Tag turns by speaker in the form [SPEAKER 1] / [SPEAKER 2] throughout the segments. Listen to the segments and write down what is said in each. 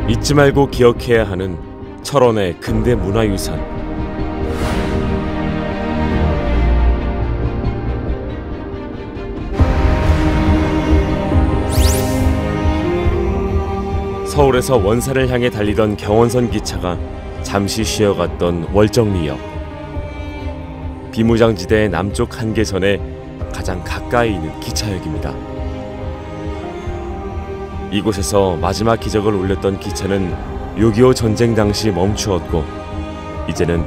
[SPEAKER 1] 잊지 말고 기억해야 하는 철원의 근대 문화유산. 서울에서 원산을 향해 달리던 경원선 기차가 잠시 쉬어갔던 월정리역. 비무장지대의 남쪽 한계선에 가장 가까이 있는 기차역입니다. 이곳에서 마지막 기적을 울렸던 기차는 6.25 전쟁 당시 멈추었고 이제는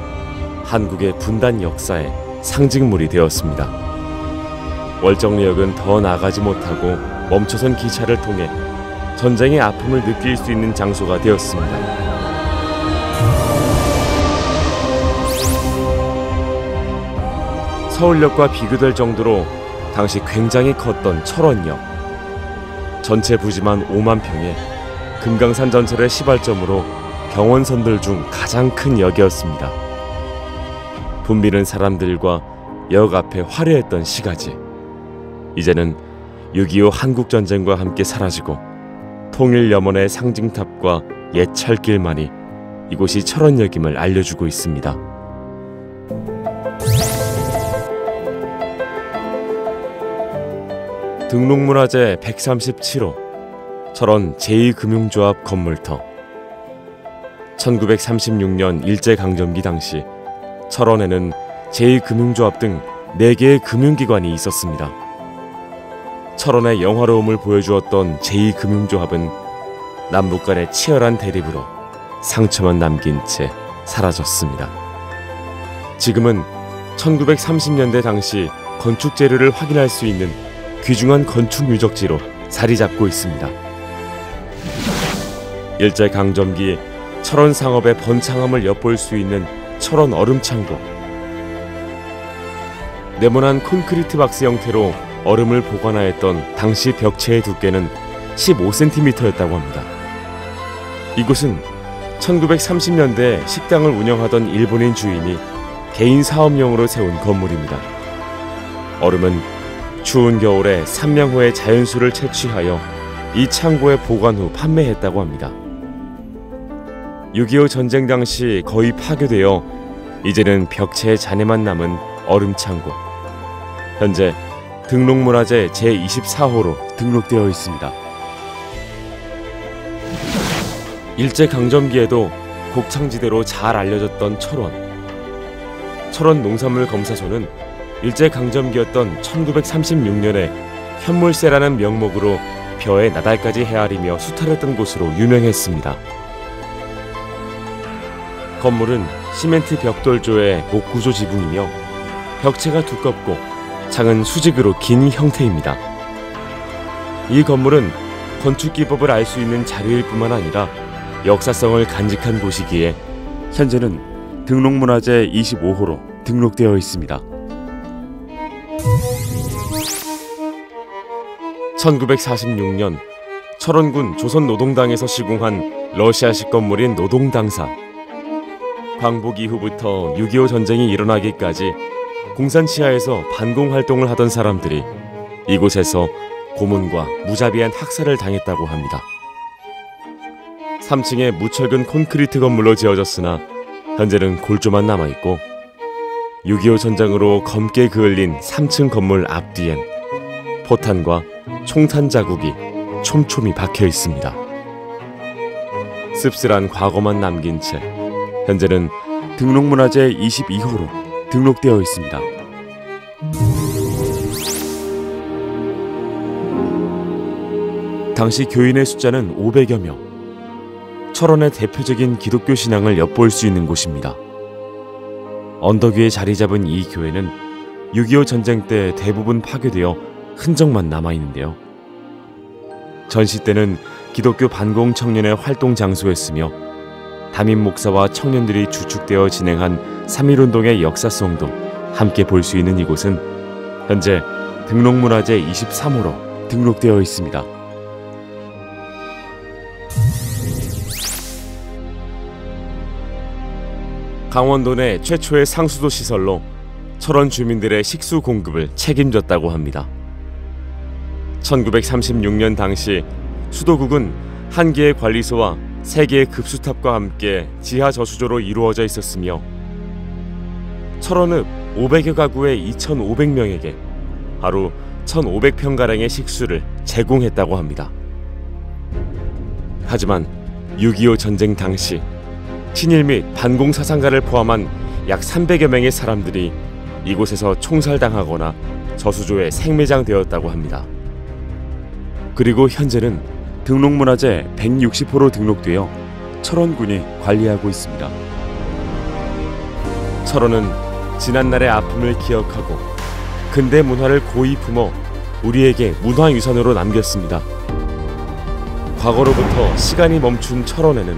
[SPEAKER 1] 한국의 분단 역사의 상징물이 되었습니다. 월정리역은 더 나가지 못하고 멈춰선 기차를 통해 전쟁의 아픔을 느낄 수 있는 장소가 되었습니다. 서울역과 비교될 정도로 당시 굉장히 컸던 철원역. 전체 부지만 5만 평에 금강산 전철의 시발점으로 경원선들 중 가장 큰 역이었습니다. 붐비는 사람들과 역 앞에 화려했던 시가지, 이제는 6.25 한국전쟁과 함께 사라지고 통일염원의 상징탑과 옛 철길만이 이곳이 철원역임을 알려주고 있습니다. 등록문화재 137호 철원 제2금융조합 건물터. 1936년 일제강점기 당시 철원에는 제2금융조합 등 4개의 금융기관이 있었습니다. 철원의 영화로움을 보여주었던 제2금융조합은 남북 간의 치열한 대립으로 상처만 남긴 채 사라졌습니다. 지금은 1930년대 당시 건축 재료를 확인할 수 있는 귀중한 건축 유적지로 자리 잡고 있습니다. 일제강점기 철원 상업의 번창함을 엿볼 수 있는 철원 얼음창고. 네모난 콘크리트 박스 형태로 얼음을 보관하였던 당시 벽체의 두께는 15cm였다고 합니다. 이곳은 1930년대 식당을 운영하던 일본인 주인이 개인 사업용으로 세운 건물입니다. 얼음은 추운 겨울에 산명호의 자연수를 채취하여 이 창고에 보관 후 판매했다고 합니다. 6.25 전쟁 당시 거의 파괴되어 이제는 벽체의 잔해만 남은 얼음창고. 현재 등록문화재 제24호로 등록되어 있습니다. 일제강점기에도 곡창지대로 잘 알려졌던 철원. 철원 농산물검사소는 일제강점기였던 1936년에 현물세라는 명목으로 벼의 나달까지 헤아리며 수탈했던 곳으로 유명했습니다. 건물은 시멘트 벽돌조의 목구조 지붕이며 벽체가 두껍고 창은 수직으로 긴 형태입니다. 이 건물은 건축기법을 알 수 있는 자료일 뿐만 아니라 역사성을 간직한 곳이기에 현재는 등록문화재 25호로 등록되어 있습니다. 1946년 철원군 조선노동당에서 시공한 러시아식 건물인 노동당사. 광복 이후부터 6.25 전쟁이 일어나기까지 공산 치하에서 반공활동을 하던 사람들이 이곳에서 고문과 무자비한 학살을 당했다고 합니다. 3층의 무철근 콘크리트 건물로 지어졌으나 현재는 골조만 남아있고 6.25 전쟁으로 검게 그을린 3층 건물 앞뒤엔 포탄과 총탄 자국이 촘촘히 박혀 있습니다. 씁쓸한 과거만 남긴 채 현재는 등록문화재 22호로 등록되어 있습니다. 당시 교인의 숫자는 500여 명. 철원의 대표적인 기독교 신앙을 엿볼 수 있는 곳입니다. 언덕 위에 자리 잡은 이 교회는 6.25 전쟁 때 대부분 파괴되어 흔적만 남아있는데요. 전시 때는 기독교 반공 청년의 활동 장소였으며 담임 목사와 청년들이 주축되어 진행한 3.1운동의 역사성도 함께 볼 수 있는 이곳은 현재 등록문화재 23호로 등록되어 있습니다. 강원도 내 최초의 상수도 시설로 철원 주민들의 식수 공급을 책임졌다고 합니다. 1936년 당시 수도국은 한 개의 관리소와 3개의 급수탑과 함께 지하 저수조로 이루어져 있었으며 철원읍 500여 가구의 2,500명에게 하루 1,500평가량의 식수를 제공했다고 합니다. 하지만 6.25 전쟁 당시 친일 및 반공 사상가를 포함한 약 300여 명의 사람들이 이곳에서 총살당하거나 저수조에 생매장되었다고 합니다. 그리고 현재는 등록문화재 160호로 등록되어 철원군이 관리하고 있습니다. 철원은 지난날의 아픔을 기억하고 근대 문화를 고이 품어 우리에게 문화유산으로 남겼습니다. 과거로부터 시간이 멈춘 철원에는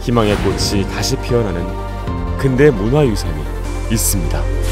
[SPEAKER 1] 희망의 꽃이 다시 피어나는 근대 문화유산이 있습니다.